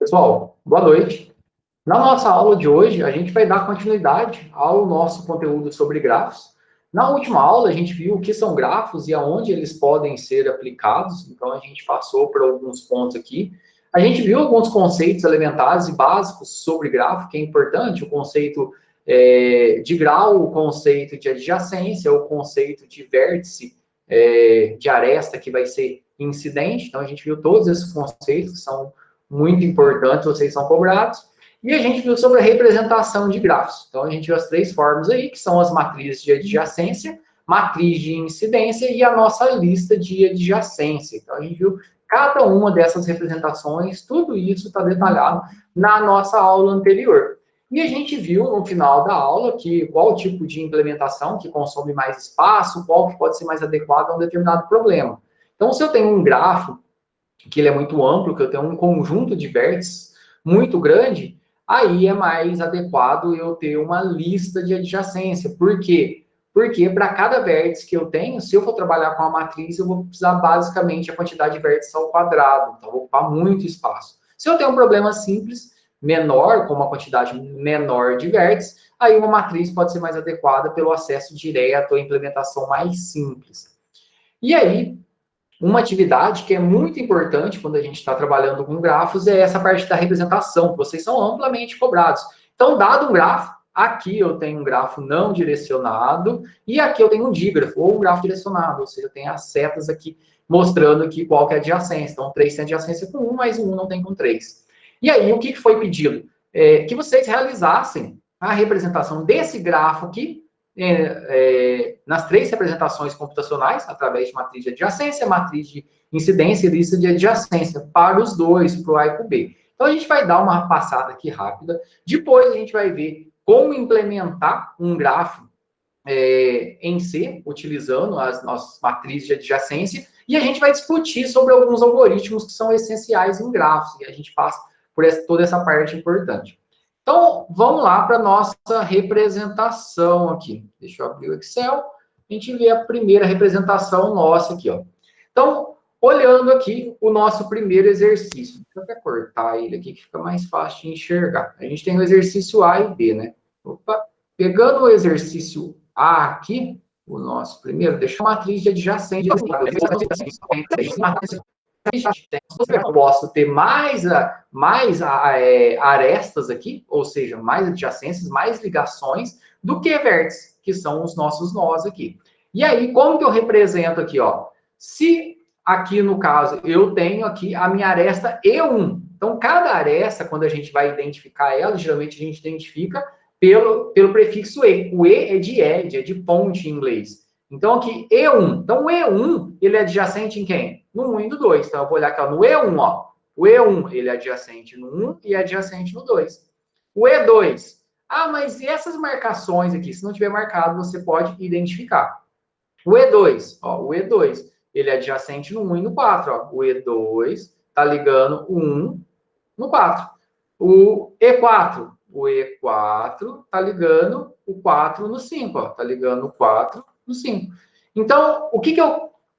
Pessoal, boa noite. Na nossa aula de hoje, a gente vai dar continuidade ao nosso conteúdo sobre grafos. Na última aula, a gente viu o que são grafos e aonde eles podem ser aplicados. Então, a gente passou por alguns pontos aqui. A gente viu alguns conceitos elementares e básicos sobre grafo, que é importante, o conceito de grau, o conceito de adjacência, o conceito de vértice, de aresta, que vai ser incidente. Então, a gente viu todos esses conceitos que são muito importantes, vocês são cobrados. E a gente viu sobre a representação de grafos. Então, a gente viu as três formas aí, que são as matrizes de adjacência, matriz de incidência e a nossa lista de adjacência. Então, a gente viu cada uma dessas representações, tudo isso está detalhado na nossa aula anterior. E a gente viu no final da aula que qual tipo de implementação que consome mais espaço, qual que pode ser mais adequado a um determinado problema. Então, se eu tenho um grafo que ele é muito amplo, que eu tenho um conjunto de vértices muito grande, aí é mais adequado eu ter uma lista de adjacência. Por quê? Porque para cada vértice que eu tenho, se eu for trabalhar com a matriz, eu vou precisar basicamente a quantidade de vértices ao quadrado, então eu vou ocupar muito espaço. Se eu tenho um problema simples, menor, com uma quantidade menor de vértices, aí uma matriz pode ser mais adequada pelo acesso direto à implementação mais simples. E aí, uma atividade que é muito importante quando a gente está trabalhando com grafos é essa parte da representação. Vocês são amplamente cobrados. Então, dado um grafo, aqui eu tenho um grafo não direcionado e aqui eu tenho um dígrafo ou um grafo direcionado, ou seja, eu tenho as setas aqui mostrando aqui qual que é a adjacência. Então, 3 tem adjacência com 1, mas 1 não tem com 3. E aí, o que foi pedido? Que vocês realizassem a representação desse grafo aqui nas três representações computacionais, através de matriz de adjacência, matriz de incidência e lista de adjacência, para os dois, para o A e para o B. Então, a gente vai dar uma passada aqui rápida. Depois, a gente vai ver como implementar um grafo em C, utilizando as nossas matrizes de adjacência, e a gente vai discutir sobre alguns algoritmos que são essenciais em grafos, e a gente passa por toda essa parte importante. Então, vamos lá para a nossa representação aqui. Deixa eu abrir o Excel. A gente vê a primeira representação nossa aqui, ó. Então, olhando aqui o nosso primeiro exercício. Deixa eu até cortar ele aqui, que fica mais fácil de enxergar. A gente tem o exercício A e B, né? Opa. Pegando o exercício A aqui, o nosso primeiro, deixa a matriz de adjacência. Eu posso ter mais arestas aqui, ou seja, mais adjacências, mais ligações, do que vértices, que são os nossos nós aqui. E aí, como que eu represento aqui, ó? Se aqui, no caso, eu tenho aqui a minha aresta E1. Então, cada aresta, quando a gente vai identificar ela, geralmente a gente identifica pelo prefixo E. O E é de edge, é de ponte em inglês. Então, aqui, E1. Então, o E1, ele é adjacente em quem? No 1 e no 2. Então, eu vou olhar aqui, ó, no E1, ó. O E1, ele é adjacente no 1 e é adjacente no 2. O E2. Ah, mas e essas marcações aqui? Se não tiver marcado, você pode identificar. O E2, ó, o E2, ele é adjacente no 1 e no 4, ó. O E2 tá ligando o 1 no 4. O E4 tá ligando o 4 no 5, ó. Tá ligando o 4 no 5. Então, o que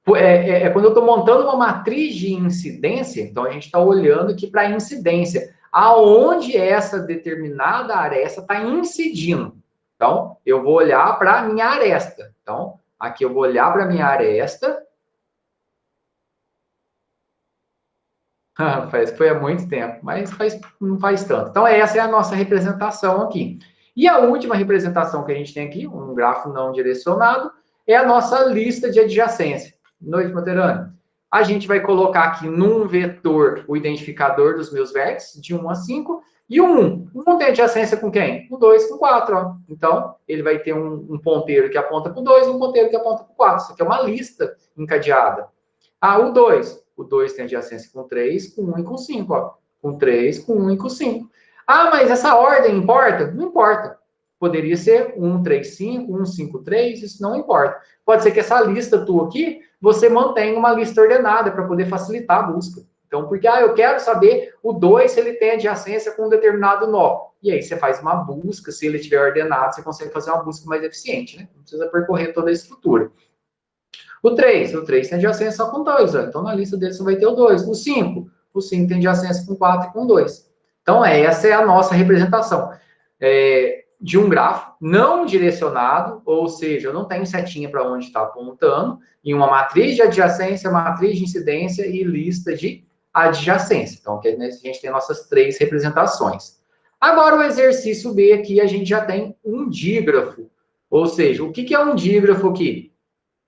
quando eu estou montando uma matriz de incidência, então a gente está olhando aqui para a incidência, aonde essa determinada aresta está incidindo. Então, eu vou olhar para a minha aresta. Então, aqui eu vou olhar para a minha aresta. Foi há muito tempo, mas não faz tanto. Então, essa é a nossa representação aqui. E a última representação que a gente tem aqui, um grafo não direcionado, é a nossa lista de adjacência. Noite, Materane. A gente vai colocar aqui num vetor o identificador dos meus vértices, de 1 a 5, e o 1. O 1 tem adjacência com quem? O 2 com 4. Ó. Então, ele vai ter um ponteiro que aponta para o 2 e um ponteiro que aponta para o 4. Isso aqui é uma lista encadeada. Ah, o 2. O 2 tem adjacência com 3, com 1 e com 5. Ó. Com 3, com 1 e com 5. Ah, mas essa ordem importa? Não importa. Poderia ser 1, 3, 5, 1, 5, 3, isso não importa. Pode ser que essa lista tua aqui, você mantenha uma lista ordenada para poder facilitar a busca. Então, porque, eu quero saber o 2 se ele tem adjacência com um determinado nó. E aí você faz uma busca, se ele estiver ordenado, você consegue fazer uma busca mais eficiente, né? Não precisa percorrer toda a estrutura. O 3 tem adjacência só com 2, ó. Então na lista dele você vai ter o 2. O 5 tem adjacência com 4 e com 2. Então, essa é a nossa representação de um grafo não direcionado, ou seja, eu não tenho setinha para onde está apontando, em uma matriz de adjacência, matriz de incidência e lista de adjacência. Então, aqui a gente tem nossas três representações. Agora, o exercício B aqui, a gente já tem um dígrafo. Ou seja, o que é um dígrafo aqui?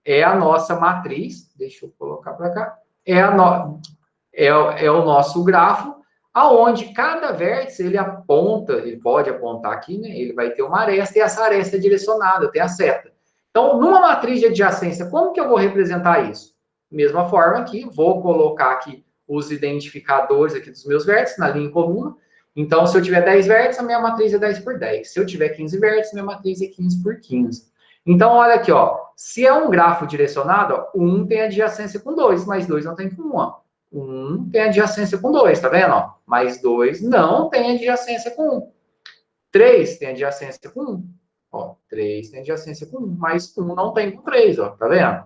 É a nossa matriz, deixa eu colocar para cá, é o nosso grafo, aonde cada vértice ele aponta, ele pode apontar aqui, né? Ele vai ter uma aresta e essa aresta é direcionada, tem a seta. Então, numa matriz de adjacência, como que eu vou representar isso? Mesma forma aqui, vou colocar aqui os identificadores aqui dos meus vértices na linha comum. Então, se eu tiver 10 vértices, a minha matriz é 10 por 10. Se eu tiver 15 vértices, minha matriz é 15 por 15. Então, olha aqui, ó. Se é um grafo direcionado, ó, 1 tem adjacência com 2, mas 2 não tem com 1, ó. 1 tem adjacência com 2, tá vendo? Ó? Mais 2 não tem adjacência com 1. 3 tem adjacência com 1. Ó, 3 tem adjacência com 1, mas 1 não tem com 3, ó, tá vendo?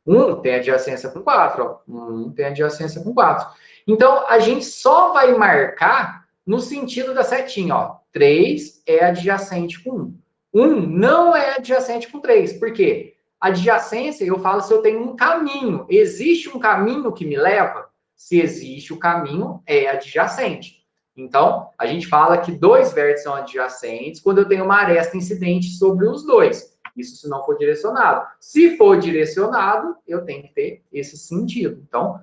1 tem adjacência com 4, ó. 1 tem adjacência com 4. Então, a gente só vai marcar no sentido da setinha, ó. 3 é adjacente com 1. 1 não é adjacente com 3. Por quê? Adjacência, eu falo se eu tenho um caminho. Existe um caminho que me leva? Se existe o caminho, é adjacente. Então, a gente fala que dois vértices são adjacentes quando eu tenho uma aresta incidente sobre os dois. Isso se não for direcionado. Se for direcionado, eu tenho que ter esse sentido. Então,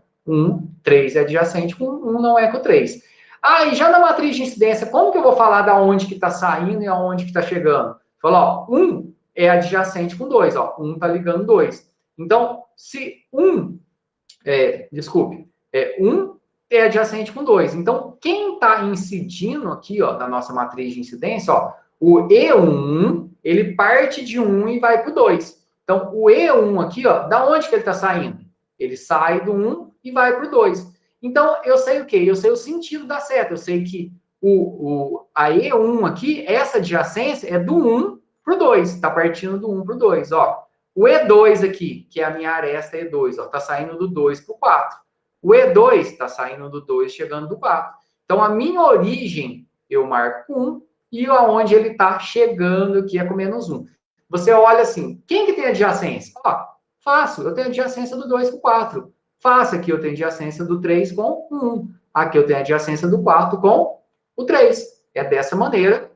3 é adjacente com 1 não é com 3. Ah, e já na matriz de incidência, como que eu vou falar da onde que está saindo e aonde que está chegando? Fala, ó, 1 é adjacente com 2, ó, 1 está ligando 2. Então, se 1, desculpe, 1 é adjacente com 2. Então, quem está incidindo aqui, ó, na nossa matriz de incidência, ó, o E1, ele parte de 1 e vai para o 2. Então, o E1 aqui, ó, da onde que ele está saindo? Ele sai do 1 e vai para o 2. Então, eu sei o quê? Eu sei o sentido da seta. Eu sei que a E1 aqui, essa adjacência é do 1 para o 2. Está partindo do 1 para o 2, ó. O E2 aqui, que é a minha aresta E2, ó, está saindo do 2 para o 4. O E2 está saindo do 2, chegando do 4. Então, a minha origem, eu marco 1, e aonde ele está chegando aqui é com menos 1. Você olha assim, quem que tem adjacência? Ó, fácil, eu tenho adjacência do 2 com 4. Fácil, aqui eu tenho adjacência do 3 com 1. Aqui eu tenho adjacência do 4 com o 3. É dessa maneira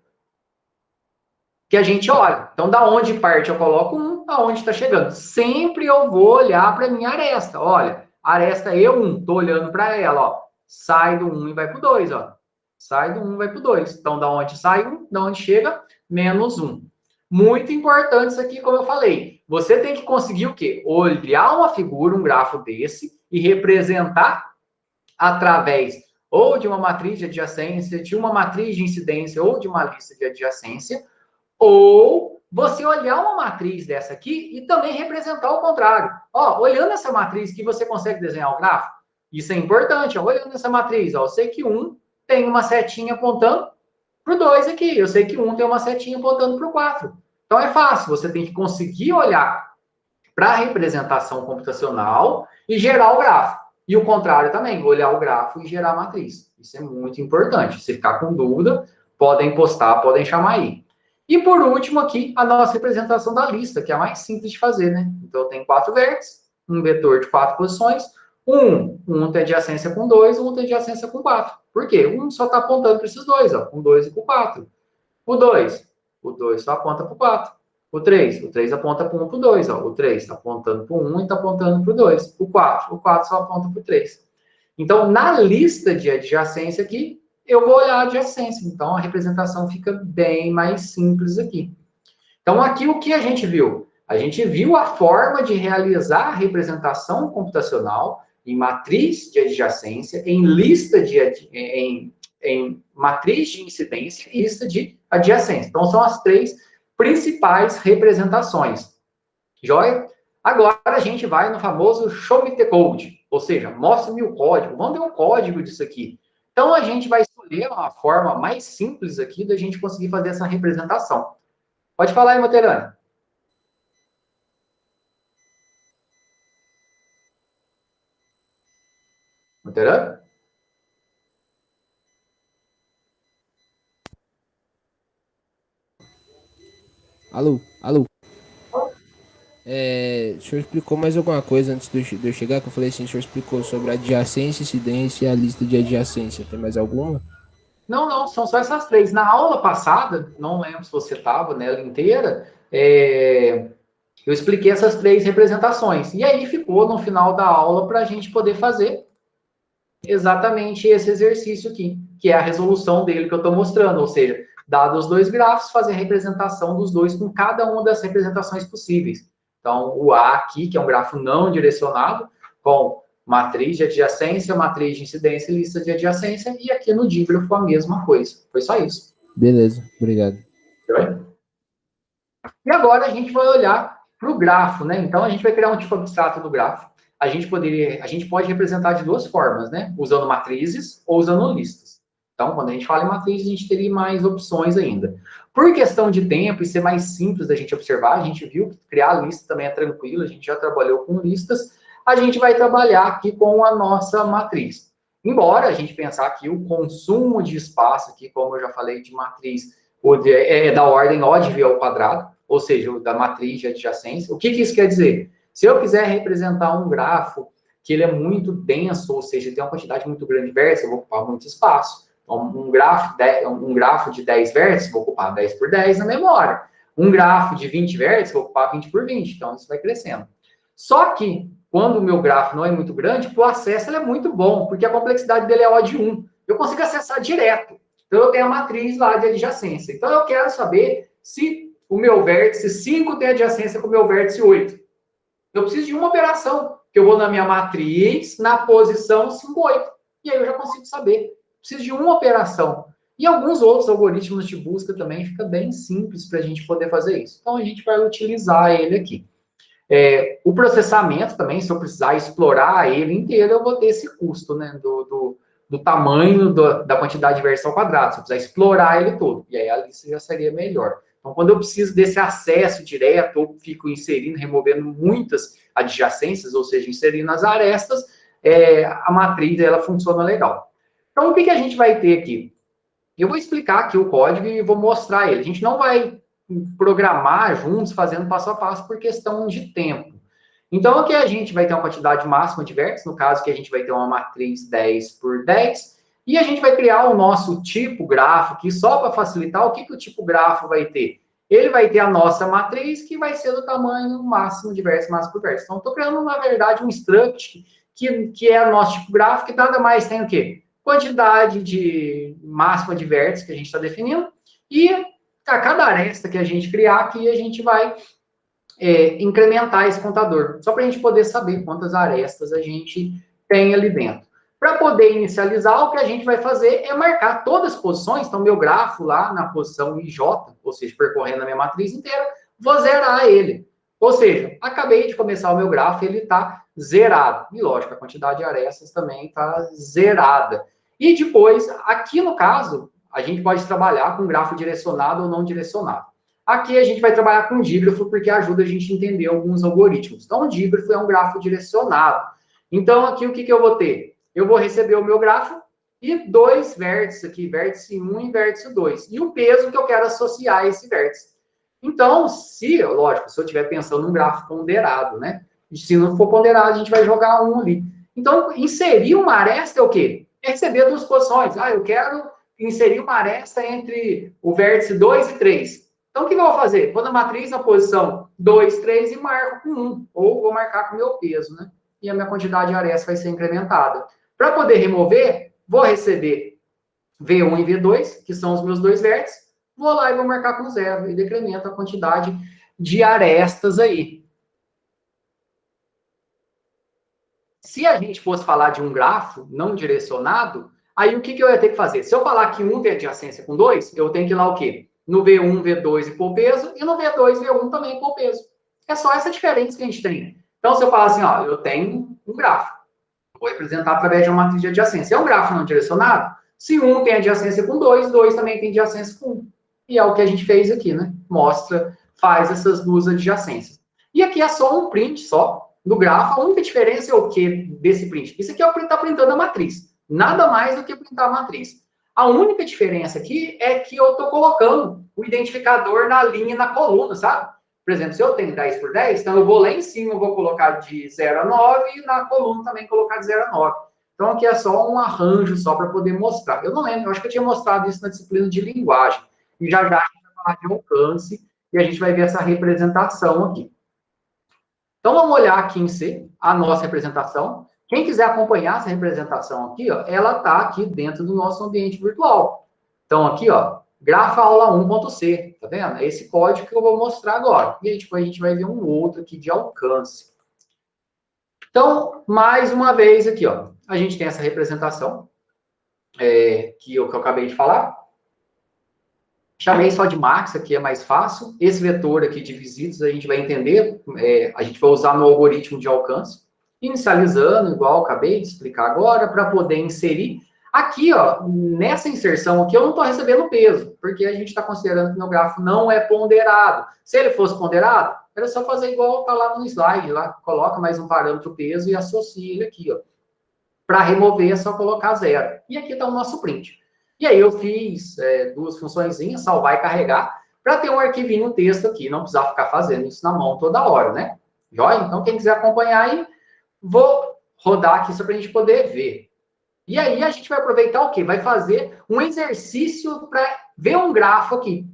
que a gente olha. Então, da onde parte eu coloco 1, aonde está chegando. Sempre eu vou olhar para a minha aresta. Olha, aresta E1, estou olhando para ela, ó. Sai do 1 e vai para o 2, ó. Sai do 1 e vai para o 2. Então, da onde sai 1, da onde chega, menos 1. Muito importante isso aqui, como eu falei. Você tem que conseguir o quê? Olhar uma figura, um grafo desse, e representar através ou de uma matriz de adjacência, de uma matriz de incidência ou de uma lista de adjacência, ou você olhar uma matriz dessa aqui e também representar o contrário. Ó, olhando essa matriz que você consegue desenhar o gráfico, isso é importante. Ó, olhando essa matriz, ó, eu sei que 1 tem uma setinha apontando para o 2 aqui. Eu sei que 1 tem uma setinha apontando para o 4. Então é fácil, você tem que conseguir olhar para a representação computacional e gerar o gráfico. E o contrário também, olhar o gráfico e gerar a matriz. Isso é muito importante. Se ficar com dúvida, podem postar, podem chamar aí. E por último aqui, a nossa representação da lista, que é a mais simples de fazer, né? Então, tem 4 vértices, um vetor de 4 posições, um tem adjacência com 2, um tem adjacência com 4. Por quê? Um só está apontando para esses dois, ó, com 2 e com 4. O 2 só aponta para o 4. O três aponta para o 1 para o 2. Ó. O 3 está apontando para o 1 e está apontando para o 2. O quatro só aponta para o 3. Então, na lista de adjacência aqui, eu vou olhar a adjacência. Então, a representação fica bem mais simples aqui. Então, aqui o que a gente viu? A gente viu a forma de realizar a representação computacional em matriz de adjacência, em lista de em matriz de incidência e lista de adjacência. Então, são as três principais representações. Joia? Agora a gente vai no famoso Show Me the Code, ou seja, mostre-me o código, manda o código disso aqui. Então, a gente vai escolher uma forma mais simples aqui da gente conseguir fazer essa representação. Pode falar aí, Materane. Materane? Alô, alô. O senhor explicou mais alguma coisa antes de eu chegar? Que eu falei assim, o senhor explicou sobre adjacência, incidência e a lista de adjacência. Tem mais alguma? Não, não, são só essas três. Na aula passada, não lembro se você estava nela inteira, eu expliquei essas três representações. E aí ficou no final da aula para a gente poder fazer exatamente esse exercício aqui, que é a resolução dele que eu estou mostrando, ou seja, dados os dois gráficos, fazer a representação dos dois com cada uma das representações possíveis. Então, o A aqui, que é um grafo não direcionado, com matriz de adjacência, matriz de incidência e lista de adjacência, e aqui no dígrafo a mesma coisa. Foi só isso. Beleza, obrigado. E agora a gente vai olhar para o grafo, né? Então a gente vai criar um tipo abstrato do grafo. A gente pode representar de duas formas, né? Usando matrizes ou usando listas. Então, quando a gente fala em matriz, a gente teria mais opções ainda. Por questão de tempo e ser mais simples da gente observar, a gente viu que criar lista também é tranquilo, a gente já trabalhou com listas, a gente vai trabalhar aqui com a nossa matriz. Embora a gente pensar que o consumo de espaço aqui, como eu já falei, de matriz, é da ordem O de V ao quadrado, ou seja, da matriz de adjacência. O que isso quer dizer? Se eu quiser representar um grafo que ele é muito denso, ou seja, tem uma quantidade muito grande de vértices, eu vou ocupar muito espaço. Então, um grafo de 10 vértices, vou ocupar 10 por 10 na memória. Um grafo de 20 vértices, vou ocupar 20 por 20. Então, isso vai crescendo. Só que, quando o meu grafo não é muito grande, para o acesso ele é muito bom, porque a complexidade dele é O de 1. Eu consigo acessar direto. Então, eu tenho a matriz lá de adjacência. Então, eu quero saber se o meu vértice 5 tem adjacência com o meu vértice 8. Eu preciso de uma operação, que eu vou na minha matriz, na posição 5, 8. E aí eu já consigo saber. Preciso de uma operação. E alguns outros algoritmos de busca também fica bem simples para a gente poder fazer isso. Então a gente vai utilizar ele aqui. O processamento também, se eu precisar explorar ele inteiro, eu vou ter esse custo, né? Do tamanho da quantidade de versão ao quadrado. Se eu precisar explorar ele todo. E aí a lista já seria melhor. Então, quando eu preciso desse acesso direto, ou fico inserindo, removendo muitas adjacências, ou seja, inserindo as arestas, a matriz ela funciona legal. Então, o que a gente vai ter aqui? Eu vou explicar aqui o código e vou mostrar ele. A gente não vai programar juntos, fazendo passo a passo, por questão de tempo. Então, aqui a gente vai ter uma quantidade máxima de vértices, no caso que a gente vai ter uma matriz 10 por 10, e a gente vai criar o nosso tipo grafo, que só para facilitar, o que o tipo grafo vai ter? Ele vai ter a nossa matriz, que vai ser do tamanho máximo de vértices, máximo por vértice. Então, estou criando, na verdade, um struct, que é o nosso tipo gráfico, que nada mais tem o quê? Quantidade de máxima de vértices que a gente está definindo, e a cada aresta que a gente criar aqui, a gente vai incrementar esse contador, só para a gente poder saber quantas arestas a gente tem ali dentro. Para poder inicializar, o que a gente vai fazer é marcar todas as posições, então meu grafo lá na posição IJ, ou seja, percorrendo a minha matriz inteira, vou zerar ele. Ou seja, acabei de começar o meu grafo, ele está zerado. E lógico, a quantidade de arestas também está zerada. E depois, aqui no caso, a gente pode trabalhar com grafo direcionado ou não direcionado. Aqui a gente vai trabalhar com dígrafo, porque ajuda a gente a entender alguns algoritmos. Então, o dígrafo é um grafo direcionado. Então, aqui o que eu vou ter? Eu vou receber o meu grafo e dois vértices aqui, vértice 1 e vértice 2. E o peso que eu quero associar a esse vértice. Então, lógico, se eu estiver pensando num grafo ponderado, né? E se não for ponderado, a gente vai jogar um ali. Então, inserir uma aresta é o quê? É receber duas posições. Eu quero inserir uma aresta entre o vértice 2 e 3. Então, o que eu vou fazer? Vou na matriz, na posição 2, 3 e marco com 1. Ou vou marcar com o meu peso, né? E a minha quantidade de arestas vai ser incrementada. Para poder remover, vou receber V1 e V2, que são os meus dois vértices. Vou lá e vou marcar com 0 e decremento a quantidade de arestas aí. Se a gente fosse falar de um grafo não direcionado, aí o que eu ia ter que fazer? Se eu falar que 1 tem adjacência com 2, eu tenho que ir lá o quê? No V1, V2 e pôr peso, e no V2, V1 também pôr peso. É só essa diferença que a gente tem. Então, se eu falar assim, eu tenho um grafo, vou representar através de uma matriz de adjacência. É um grafo não direcionado? Se 1 tem adjacência com 2, 2 também tem adjacência com 1. E é o que a gente fez aqui, né? Faz essas duas adjacências. E aqui é só um print só do grafo. A única diferença é o que desse print? Isso aqui é o está printando a matriz. Nada mais do que printar a matriz. A única diferença aqui é que eu estou colocando o identificador na linha e na coluna, sabe? Por exemplo, se eu tenho 10 por 10, então eu vou lá em cima, eu vou colocar de 0 a 9 e na coluna também colocar de 0 a 9. Então aqui é só um arranjo só para poder mostrar. Eu não lembro, eu acho que eu tinha mostrado isso na disciplina de linguagem. E já já a gente vai falar de alcance e a gente vai ver essa representação aqui. Então vamos olhar aqui em C, a nossa representação. Quem quiser acompanhar essa representação aqui, ó, ela está aqui dentro do nosso ambiente virtual. Então aqui, ó, Grafa aula 1.c, tá vendo? É esse código que eu vou mostrar agora. E aí, depois a gente vai ver um outro aqui de alcance. Então, mais uma vez aqui, ó, a gente tem essa representação que eu acabei de falar. Chamei só de Max, aqui é mais fácil. Esse vetor aqui de visitas a gente vai entender, a gente vai usar no algoritmo de alcance. Inicializando, igual acabei de explicar agora, para poder inserir. Aqui, ó, nessa inserção aqui, eu não estou recebendo peso, porque a gente está considerando que meu grafo não é ponderado. Se ele fosse ponderado, era só fazer igual está lá no slide, lá coloca mais um parâmetro peso e associa ele aqui, ó. Para remover é só colocar 0. E aqui está o nosso print. E aí eu fiz duas funçõezinhas, salvar e carregar, para ter um arquivinho texto aqui, não precisar ficar fazendo isso na mão toda hora, né? Joia? Então, quem quiser acompanhar aí, vou rodar aqui só para a gente poder ver. E aí a gente vai aproveitar o quê? Vai fazer um exercício para ver um grafo aqui,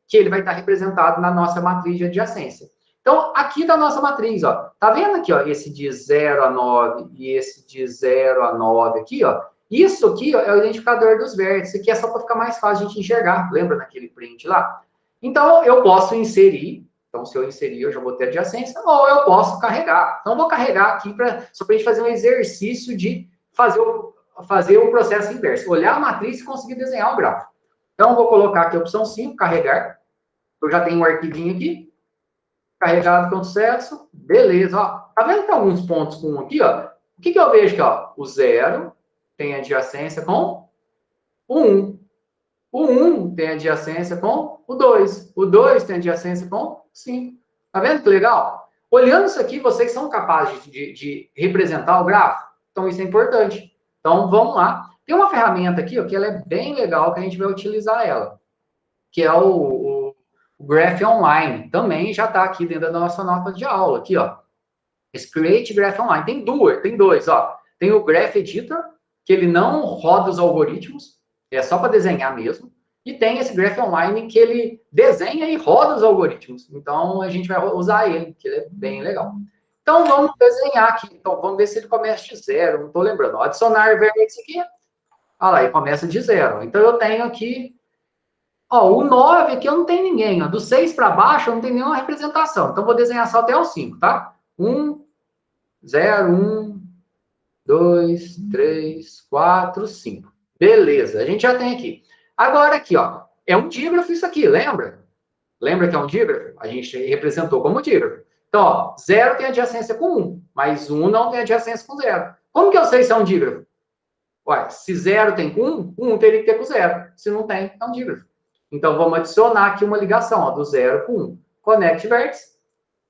que ele vai estar representado na nossa matriz de adjacência. Então, aqui da nossa matriz, ó, tá vendo aqui, ó, esse de 0 a 9 e esse de 0 a 9 aqui, ó, isso aqui, ó, é o identificador dos vértices, aqui é só para ficar mais fácil de a gente enxergar, lembra naquele print lá? Então, eu posso inserir, então se eu inserir, eu já vou ter adjacência, ou eu posso carregar. Então, eu vou carregar aqui só para a gente fazer um exercício de fazer o processo inverso, olhar a matriz e conseguir desenhar o gráfico. Então, eu vou colocar aqui a opção 5, carregar, eu já tenho um arquivinho aqui, carregado com sucesso, beleza, ó. Tá vendo que tem alguns pontos com 1 aqui, ó? O que eu vejo aqui, ó? O 0 tem adjacência com o 1. O 1 tem adjacência com o 2. O 2 tem adjacência com o 5. Tá vendo que legal? Olhando isso aqui, vocês são capazes de representar o gráfico? Então, isso é importante. Então, vamos lá. Tem uma ferramenta aqui, ó, que ela é bem legal, que a gente vai utilizar ela, que é o Graph Online. Também já está aqui dentro da nossa nota de aula, aqui, ó. Esse Create Graph Online. Tem dois, ó. Tem o Graph Editor, que ele não roda os algoritmos, é só para desenhar mesmo. E tem esse Graph Online que ele desenha e roda os algoritmos. Então, a gente vai usar ele, que ele é bem legal. Então, vamos desenhar aqui. Então, vamos ver se ele começa de 0. Não estou lembrando. Adicionar vértice aqui. Olha lá, ele começa de 0. Então, eu tenho aqui... Ó, o 9 aqui eu não tenho ninguém. Ó. Do 6 para baixo eu não tenho nenhuma representação. Então, vou desenhar só até o 5, tá? 1, 0, 1, 2, 3, 4, 5. Beleza, a gente já tem aqui. Agora aqui, ó, é um dígrafo isso aqui, lembra? Lembra que é um dígrafo? A gente representou como dígrafo. Então, ó, 0 tem adjacência com 1, mas 1 não tem adjacência com 0. Como que eu sei se é um dígrafo? Ué, se 0 tem com 1, 1 teria que ter com 0. Se não tem, é um dígrafo. Então, vamos adicionar aqui uma ligação, ó, do 0 com 1. Connect vértice,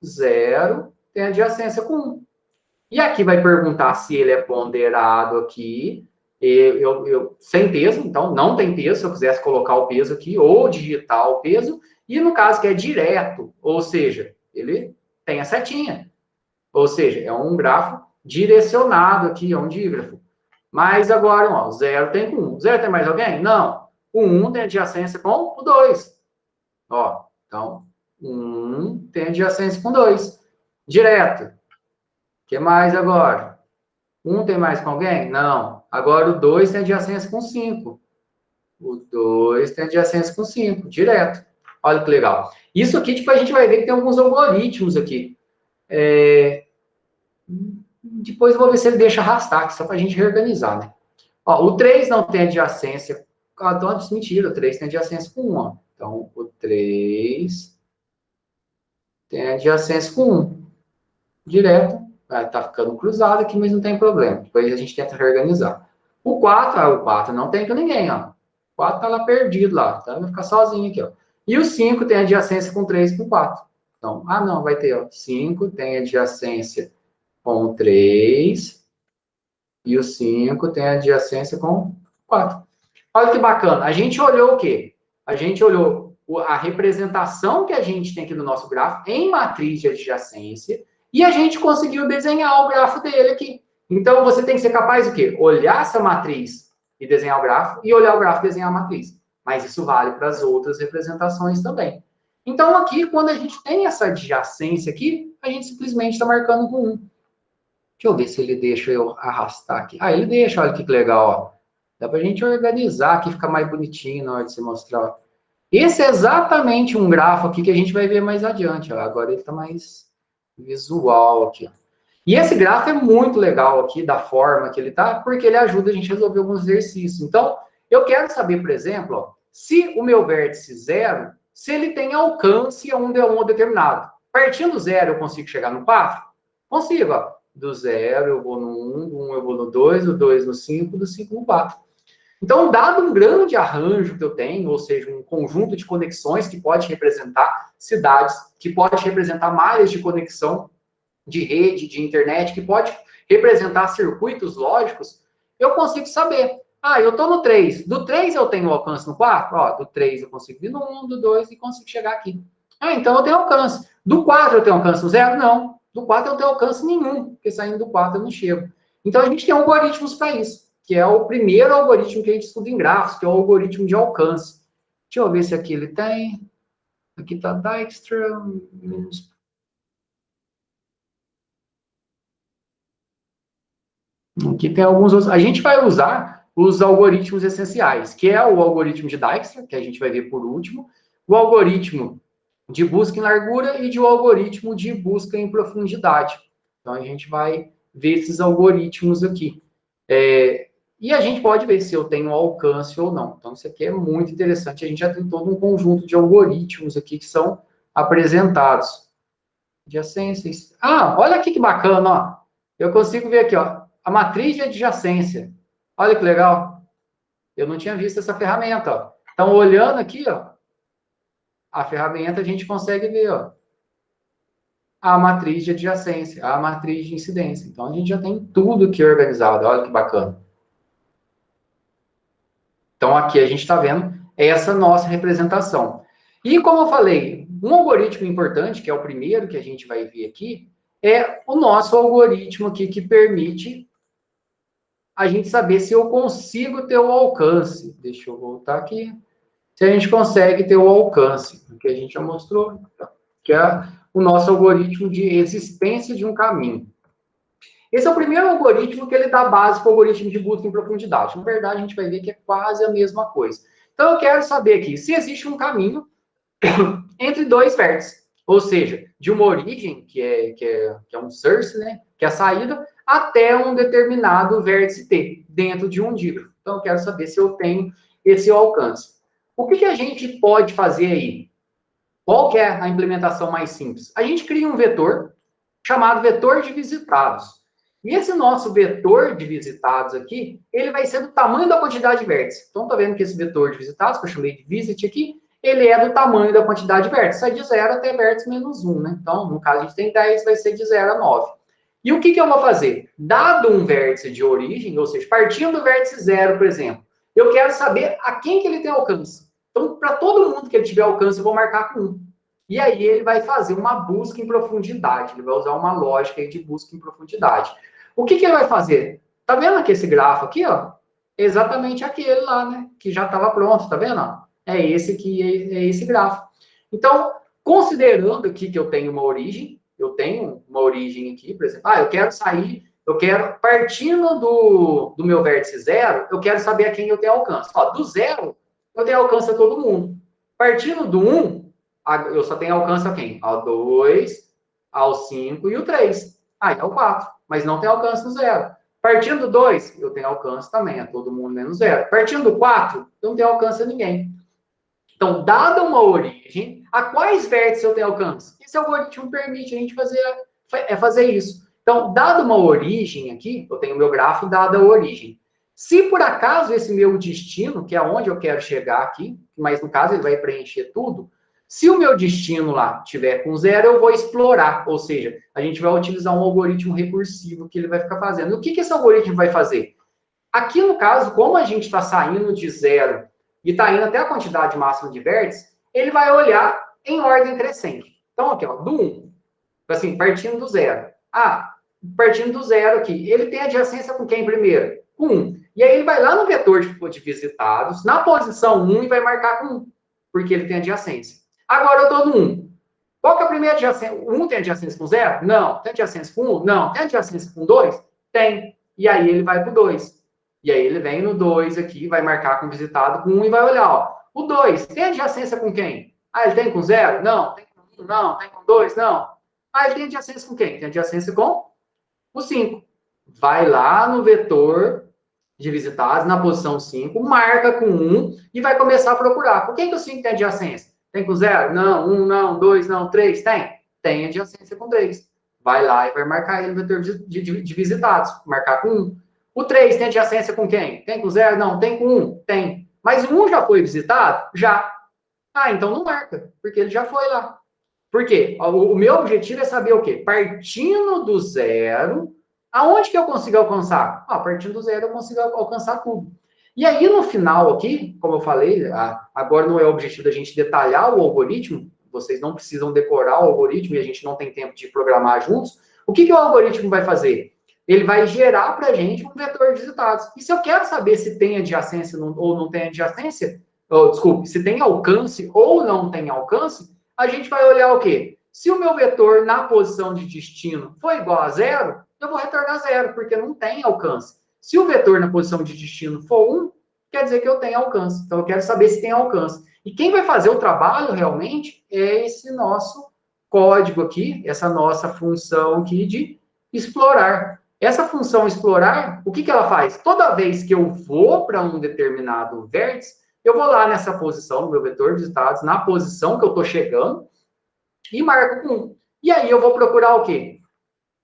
0 tem adjacência com 1. E aqui vai perguntar se ele é ponderado aqui, sem peso, então não tem peso, se eu quisesse colocar o peso aqui, ou digitar o peso, e no caso que é direto, ou seja, ele tem a setinha, ou seja, é um grafo direcionado aqui, é um dígrafo. Mas agora, ó, 0 tem com 1. 0 tem mais alguém? Não. O 1 tem adjacência com o 2. Ó, então, 1 tem adjacência com 2. Direto. O que mais agora? 1 tem mais com alguém? Não. Agora o 2 tem adjacência com 5. O 2 tem adjacência com 5. Direto. Olha que legal. Isso aqui, tipo, a gente vai ver que tem alguns algoritmos aqui. Depois eu vou ver se ele deixa arrastar, aqui, só para a gente reorganizar, né? Ó, o 3 não tem adjacência. Então, mentira, o 3 tem adjacência com 1. Ó. Então, o 3 tem adjacência com 1. Direto. Tá ficando cruzado aqui, mas não tem problema. Depois a gente tenta reorganizar. O 4, o 4 não tem com ninguém, ó. O 4 tá lá perdido lá. Então, vai ficar sozinho aqui, ó. E o 5 tem adjacência com 3 e com 4. Então, não, vai ter, ó. 5 tem adjacência com 3 e o 5 tem adjacência com 4. Olha que bacana. A gente olhou o quê? A gente olhou a representação que a gente tem aqui no nosso gráfico em matriz de adjacência e a gente conseguiu desenhar o grafo dele aqui. Então, você tem que ser capaz de quê? Olhar essa matriz e desenhar o gráfico e olhar o gráfico e desenhar a matriz. Mas isso vale para as outras representações também. Então, aqui, quando a gente tem essa adjacência aqui, a gente simplesmente está marcando com 1. Deixa eu ver se ele deixa eu arrastar aqui. Ah, ele deixa, olha que legal, ó. Dá para a gente organizar aqui, fica mais bonitinho na hora de se mostrar. Esse é exatamente um grafo aqui que a gente vai ver mais adiante. Ó. Agora ele está mais visual aqui. Ó. E esse grafo é muito legal aqui, da forma que ele está, porque ele ajuda a gente a resolver alguns exercícios. Então, eu quero saber, por exemplo, ó, se o meu vértice 0, se ele tem alcance a um determinado. Partindo do 0, eu consigo chegar no 4? Consigo, ó. Do 0 eu vou no 1, do 1 eu vou no 2, do 2 no 5, do 5 no 4. Então, dado um grande arranjo que eu tenho, ou seja, um conjunto de conexões que pode representar cidades, que pode representar malhas de conexão de rede, de internet, que pode representar circuitos lógicos, eu consigo saber. Ah, eu estou no 3. Do 3 eu tenho alcance no 4? Ó, do 3 eu consigo ir no 1, do 2 e consigo chegar aqui. Ah, então eu tenho alcance. Do 4 eu tenho alcance no 0? Não. Do 4 eu não tenho alcance nenhum, porque saindo do 4 eu não chego. Então a gente tem algoritmos para isso, que é o primeiro algoritmo que a gente estuda em grafos, que é o algoritmo de alcance. Deixa eu ver se aqui ele tem. Aqui está Dijkstra. Aqui tem alguns outros. A gente vai usar os algoritmos essenciais, que é o algoritmo de Dijkstra, que a gente vai ver por último, o algoritmo de busca em largura e o algoritmo de busca em profundidade. Então, a gente vai ver esses algoritmos aqui. E a gente pode ver se eu tenho alcance ou não. Então, isso aqui é muito interessante. A gente já tem todo um conjunto de algoritmos aqui que são apresentados. Adjacências. Ah, olha aqui que bacana, ó. Eu consigo ver aqui, ó, a matriz de adjacência. Olha que legal. Eu não tinha visto essa ferramenta, ó. Então, olhando aqui, ó, a ferramenta, a gente consegue ver, ó, a matriz de adjacência, a matriz de incidência. Então, a gente já tem tudo aqui organizado. Olha que bacana. Então, aqui a gente está vendo essa nossa representação. E, como eu falei, um algoritmo importante, que é o primeiro que a gente vai ver aqui, é o nosso algoritmo aqui que permite a gente saber se eu consigo ter o alcance. Deixa eu voltar aqui. Se a gente consegue ter o alcance, que a gente já mostrou, que é o nosso algoritmo de existência de um caminho. Esse é o primeiro algoritmo que ele dá base para o algoritmo de busca em profundidade. Na verdade, a gente vai ver que é quase a mesma coisa. Então, eu quero saber aqui se existe um caminho entre dois vértices. Ou seja, de uma origem, que é um source, né, que é a saída, até um determinado vértice T, dentro de um dígrafo. Então, eu quero saber se eu tenho esse alcance. O que a gente pode fazer aí? Qual que é a implementação mais simples? A gente cria um vetor chamado vetor de visitados. E esse nosso vetor de visitados aqui, ele vai ser do tamanho da quantidade de vértices. Então, tá vendo que esse vetor de visitados, que eu chamei de visit aqui, ele é do tamanho da quantidade de vértices. Sai de 0 até vértice menos 1, né? Então, no caso, a gente tem 10, vai ser de 0 a 9. E o que eu vou fazer? Dado um vértice de origem, ou seja, partindo do vértice 0, por exemplo, eu quero saber a quem que ele tem alcance. Então, para todo mundo que ele tiver alcance, eu vou marcar com 1. E aí ele vai fazer uma busca em profundidade. Ele vai usar uma lógica aí de busca em profundidade. O que ele vai fazer? Tá vendo aqui esse grafo aqui, ó? Exatamente aquele lá, né? Que já estava pronto, tá vendo? É esse aqui, é esse grafo. Então, considerando aqui que eu tenho uma origem aqui, por exemplo, eu quero sair, partindo do meu vértice 0, eu quero saber a quem eu tenho alcance. Ó, do 0, eu tenho alcance a todo mundo. Partindo do 1, eu só tenho alcance a quem? Ao 2, ao 5 e o 3. Aí é o 4, mas não tem alcance no 0. Partindo do 2, eu tenho alcance também a todo mundo menos 0. Partindo do 4, eu não tenho alcance a ninguém. Então, dada uma origem, a quais vértices eu tenho alcance? Esse algoritmo permite a gente fazer isso. Então, dada uma origem aqui, eu tenho o meu grafo dada a origem. Se por acaso esse meu destino, que é onde eu quero chegar aqui, mas no caso ele vai preencher tudo, se o meu destino lá tiver com 0, eu vou explorar, ou seja, a gente vai utilizar um algoritmo recursivo que ele vai ficar fazendo. E o que esse algoritmo vai fazer? Aqui, no caso, como a gente está saindo de zero e está indo até a quantidade máxima de vértices, ele vai olhar em ordem crescente. Então, aqui, ó, do 1, assim, partindo do zero. Partindo do zero aqui, ele tem adjacência com quem primeiro? Com 1. E aí ele vai lá no vetor de visitados, na posição 1, e vai marcar com 1, porque ele tem adjacência. Agora eu estou no 1. Qual que é a primeira adjacência? O 1 tem adjacência com 0? Não. Tem adjacência com 1? Não. Tem adjacência com 2? Tem. E aí ele vai para o 2. E aí ele vem no 2 aqui, vai marcar com visitado com 1 e vai olhar, ó. O 2 tem adjacência com quem? Ele tem com 0? Não. Tem com 1? Não. Tem com 2? Não. Ele tem adjacência com quem? Tem adjacência com o 5. Vai lá no vetor de visitados, na posição 5, marca com 1 e vai começar a procurar. Por que o 5 tem adjacência? Tem com 0? Não. 1 não. 2 não. 3? Tem? Tem adjacência com 3. Vai lá e vai marcar ele no vetor de visitados. Marcar com 1. O 3 tem adjacência com quem? Tem com 0? Não. Tem com 1? Tem. Mas o 1 já foi visitado? Já. Então não marca, porque ele já foi lá. Por quê? O meu objetivo é saber o quê? Partindo do zero, aonde que eu consigo alcançar? Partindo do zero eu consigo alcançar tudo. E aí, no final aqui, como eu falei, agora não é o objetivo da gente detalhar o algoritmo, vocês não precisam decorar o algoritmo e a gente não tem tempo de programar juntos. O que o algoritmo vai fazer? Ele vai gerar para a gente um vetor de visitados. E se eu quero saber se tem adjacência ou não tem adjacência, desculpe, se tem alcance ou não tem alcance, a gente vai olhar o quê? Se o meu vetor na posição de destino for igual a 0, eu vou retornar 0, porque não tem alcance. Se o vetor na posição de destino for 1, quer dizer que eu tenho alcance. Então, eu quero saber se tem alcance. E quem vai fazer o trabalho, realmente, é esse nosso código aqui, essa nossa função aqui de explorar. Essa função explorar, o que ela faz? Toda vez que eu vou para um determinado vértice, eu vou lá nessa posição, no meu vetor de visitados, na posição que eu estou chegando, e marco com 1. E aí eu vou procurar o quê?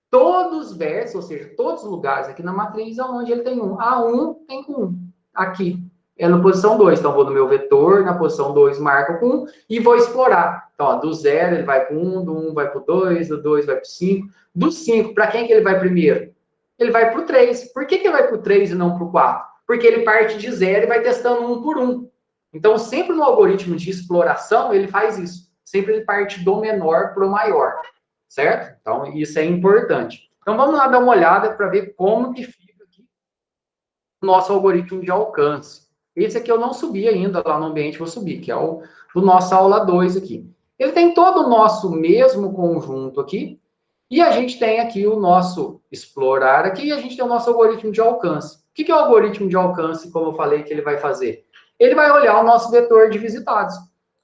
Todos os vértices, ou seja, todos os lugares aqui na matriz onde ele tem 1. A1 tem com 1. Aqui é na posição 2. Então, vou no meu vetor, na posição 2, marco com 1 e vou explorar. Então, do 0 ele vai para 1, do 1 vai para o 2, do 2 vai para o 5. Do 5, para quem que ele vai primeiro? Ele vai para o 3. Por que ele vai para o 3 e não para o 4? Porque ele parte de 0 e vai testando 1 por 1. Então, sempre no algoritmo de exploração, ele faz isso. Sempre ele parte do menor para o maior. Certo? Então, isso é importante. Então, vamos lá dar uma olhada para ver como que fica aqui o nosso algoritmo de alcance. Esse aqui eu não subi ainda lá no ambiente, vou subir, que é o do nosso aula 2 aqui. Ele tem todo o nosso mesmo conjunto aqui, e a gente tem aqui o nosso explorar aqui, e a gente tem o nosso algoritmo de alcance. O que é o algoritmo de alcance, como eu falei, que ele vai fazer? Ele vai olhar o nosso vetor de visitados.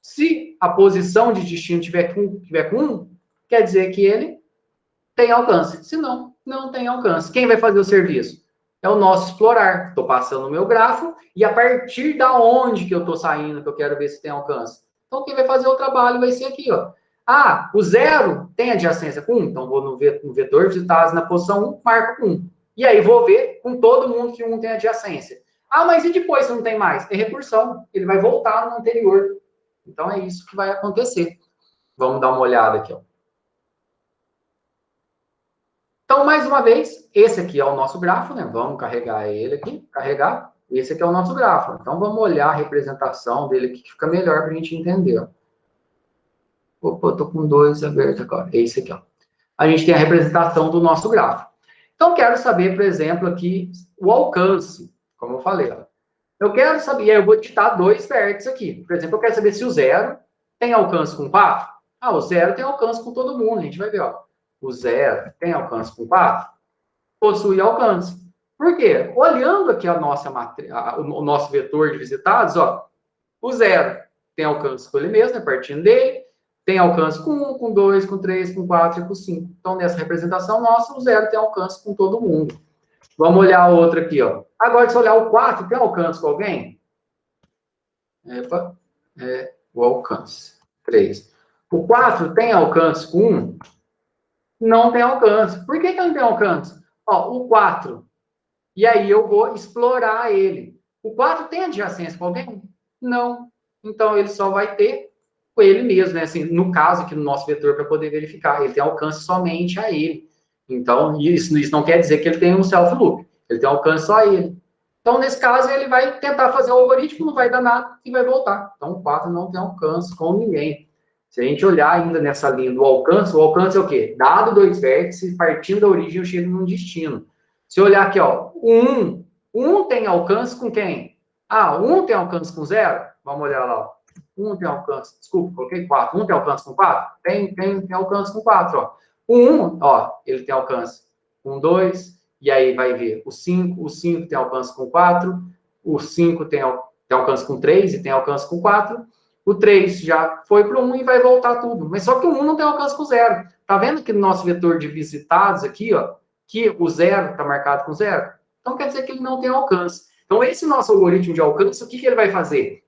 Se a posição de destino tiver com 1, quer dizer que ele tem alcance. Se não, não tem alcance. Quem vai fazer o serviço? É o nosso explorar. Estou passando o meu grafo e a partir da onde que eu estou saindo, que eu quero ver se tem alcance. Então, quem vai fazer o trabalho vai ser aqui, ó. O 0 tem adjacência com 1. Então, vou no vetor visitados na posição 1, marco com 1. E aí, vou ver com todo mundo que 1 tem adjacência. Mas e depois se não tem mais? É recursão. Ele vai voltar no anterior. Então, é isso que vai acontecer. Vamos dar uma olhada aqui, ó. Então, mais uma vez, esse aqui é o nosso grafo, né? Vamos carregar ele aqui, carregar. Esse aqui é o nosso grafo. Então, vamos olhar a representação dele aqui, que fica melhor para a gente entender. Opa, eu estou com 2 abertos agora. Esse aqui, ó. A gente tem a representação do nosso grafo. Então, quero saber, por exemplo, aqui, o alcance, como eu falei, ó. Eu quero saber, e aí eu vou digitar 2 vértices aqui. Por exemplo, eu quero saber se o 0 tem alcance com 4. O 0 tem alcance com todo mundo. A gente vai ver, ó. O 0 tem alcance com 4? Possui alcance. Por quê? Olhando aqui a nossa o nosso vetor de visitados, ó, o 0 tem alcance com ele mesmo, né, partindo dele, tem alcance com 1, com 2, com 3, com 4 e com 5. Então, nessa representação nossa, o 0 tem alcance com todo mundo. Vamos olhar a outra aqui, ó. Agora, se olhar o 4, tem alcance com alguém? O alcance. 3. O 4 tem alcance com 1? Não tem alcance. Por que não tem alcance? O 4. E aí eu vou explorar ele. O 4 tem adjacência com alguém? Não. Então, ele só vai ter com ele mesmo, né? Assim, no caso aqui no nosso vetor, para poder verificar, ele tem alcance somente a ele. Então, isso não quer dizer que ele tem um self loop. Ele tem alcance só a ele. Então, nesse caso, ele vai tentar fazer o algoritmo, não vai dar nada e vai voltar. Então, o 4 não tem alcance com ninguém. Se a gente olhar ainda nessa linha do alcance, o alcance é o quê? Dado 2 vértices, partindo da origem, eu chego num destino. Se eu olhar aqui, ó, o 1 tem alcance com quem? Ah, 1 tem alcance com 0? Vamos olhar lá, ó. 1 tem alcance, desculpa, coloquei 4. 1 tem alcance com 4? Tem alcance com 4, ó. O 1, ó, ele tem alcance com 2, e aí vai ver o 5 tem alcance com 4, o 5 tem alcance com 3 e tem alcance com 4, o 3 já foi para o 1 e vai voltar tudo. Mas só que o 1 não tem alcance com 0. Tá vendo que no nosso vetor de visitados aqui, ó, que o 0 está marcado com 0? Então quer dizer que ele não tem alcance. Então esse nosso algoritmo de alcance, o que ele vai fazer?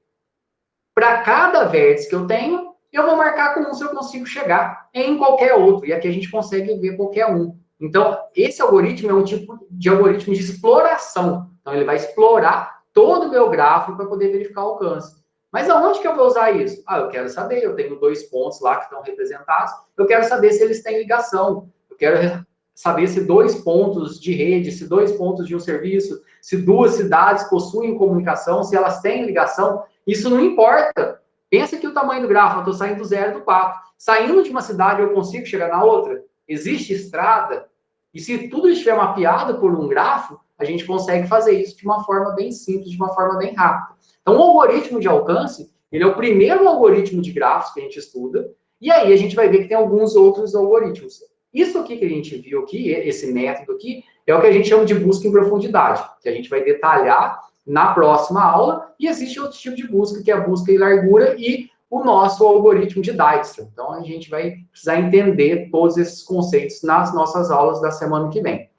Para cada vértice que eu tenho, eu vou marcar com 1 se eu consigo chegar em qualquer outro. E aqui a gente consegue ver qualquer um. Então, esse algoritmo é um tipo de algoritmo de exploração. Então, ele vai explorar todo o meu gráfico para poder verificar o alcance. Mas aonde que eu vou usar isso? Ah, eu quero saber, eu tenho 2 pontos lá que estão representados, eu quero saber se eles têm ligação. Eu quero saber se 2 pontos de rede, se 2 pontos de um serviço, se 2 cidades possuem comunicação, se elas têm ligação. Isso não importa. Pensa que o tamanho do gráfico, eu estou saindo do 0 e do 4. Saindo de uma cidade, eu consigo chegar na outra? Existe estrada? E se tudo estiver mapeado por um grafo, a gente consegue fazer isso de uma forma bem simples, de uma forma bem rápida. Então, o algoritmo de alcance, ele é o primeiro algoritmo de grafos que a gente estuda, e aí a gente vai ver que tem alguns outros algoritmos. Isso aqui que a gente viu aqui, esse método aqui, é o que a gente chama de busca em profundidade, que a gente vai detalhar na próxima aula, e existe outro tipo de busca, que é a busca em largura e o nosso algoritmo de Dijkstra. Então, a gente vai precisar entender todos esses conceitos nas nossas aulas da semana que vem.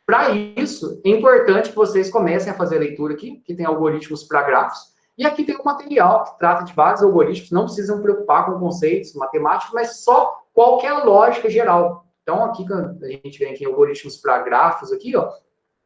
Para isso, é importante que vocês comecem a fazer a leitura aqui, que tem algoritmos para grafos, e aqui tem um material que trata de vários algoritmos, não precisam preocupar com conceitos matemáticos, mas só qual que é a lógica geral. Então, aqui, quando a gente vem aqui em algoritmos para grafos, aqui, ó,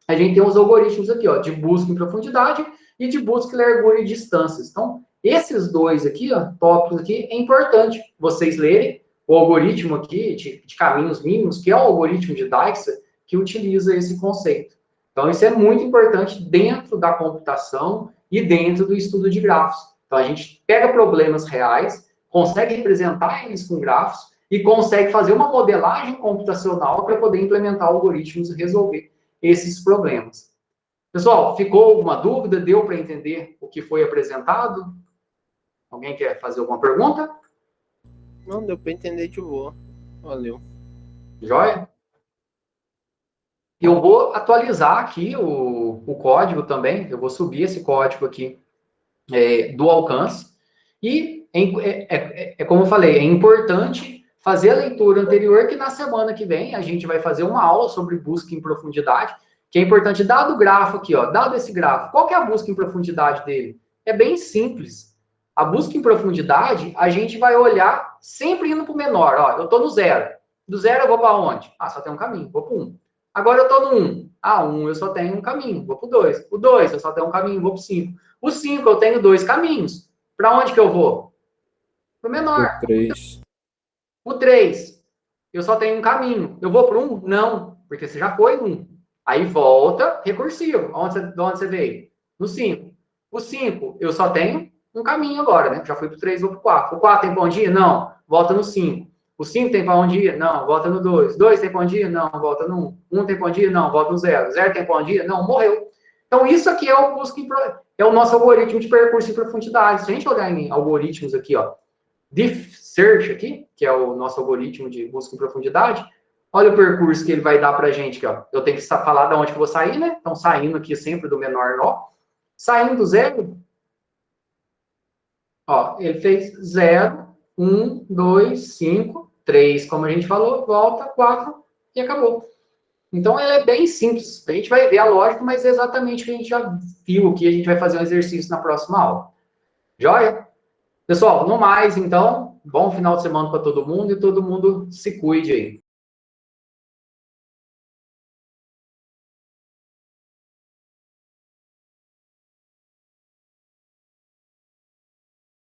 a gente tem os algoritmos aqui, ó, de busca em profundidade e de busca em largura e distâncias. Então, esses dois aqui, ó, tópicos aqui, é importante vocês lerem o algoritmo aqui de caminhos mínimos, que é o algoritmo de Dijkstra, que utiliza esse conceito. Então, isso é muito importante dentro da computação e dentro do estudo de grafos. Então, a gente pega problemas reais, consegue representar eles com grafos e consegue fazer uma modelagem computacional para poder implementar algoritmos e resolver esses problemas. Pessoal, ficou alguma dúvida? Deu para entender o que foi apresentado? Alguém quer fazer alguma pergunta? Não, deu para entender de boa. Valeu. Joia? Eu vou atualizar aqui o código também, eu vou subir esse código aqui do alcance, e como eu falei, é importante fazer a leitura anterior, que na semana que vem a gente vai fazer uma aula sobre busca em profundidade, que é importante, dado o grafo aqui, ó, dado esse grafo, qual que é a busca em profundidade dele? É bem simples. A busca em profundidade, a gente vai olhar sempre indo para o menor. Ó, eu estou no 0. Do 0 eu vou para onde? Ah, só tem um caminho, vou para o 1. Agora eu estou no 1. Ah, 1 eu só tenho um caminho, vou para o 2. O 2 eu só tenho um caminho, vou para o 5. O 5 eu tenho 2 caminhos. Para onde que eu vou? Para o menor. O 3. O 3, eu só tenho um caminho. Eu vou para o 1? Não, porque você já foi no 1. Aí volta recursivo. De onde você veio? No 5. O 5, eu só tenho um caminho agora, né? Já fui para o 3, vou para o 4. O 4 tem para onde ir? Não, volta no 5. O 5 tem para onde ir? Não, volta no 2. 2 tem para onde ir? Não, volta no 1. 1 tem para onde ir? Não, volta no 0. 0 tem para onde ir? Não, morreu. Então, isso aqui é o nosso algoritmo de percurso em profundidade. Se a gente olhar em algoritmos aqui, ó, Diff Search aqui, que é o nosso algoritmo de busca em profundidade, olha o percurso que ele vai dar para a gente aqui, ó. Eu tenho que falar de onde que eu vou sair, né? Então, saindo aqui sempre do menor nó. Saindo do 0, ó, ele fez 0, 1, 2, 5, 3, como a gente falou, volta, 4 e acabou. Então, ele é bem simples. A gente vai ver a lógica, mas é exatamente o que a gente já viu aqui. A gente vai fazer um exercício na próxima aula. Joia? Pessoal, no mais, então, bom final de semana para todo mundo e todo mundo se cuide aí.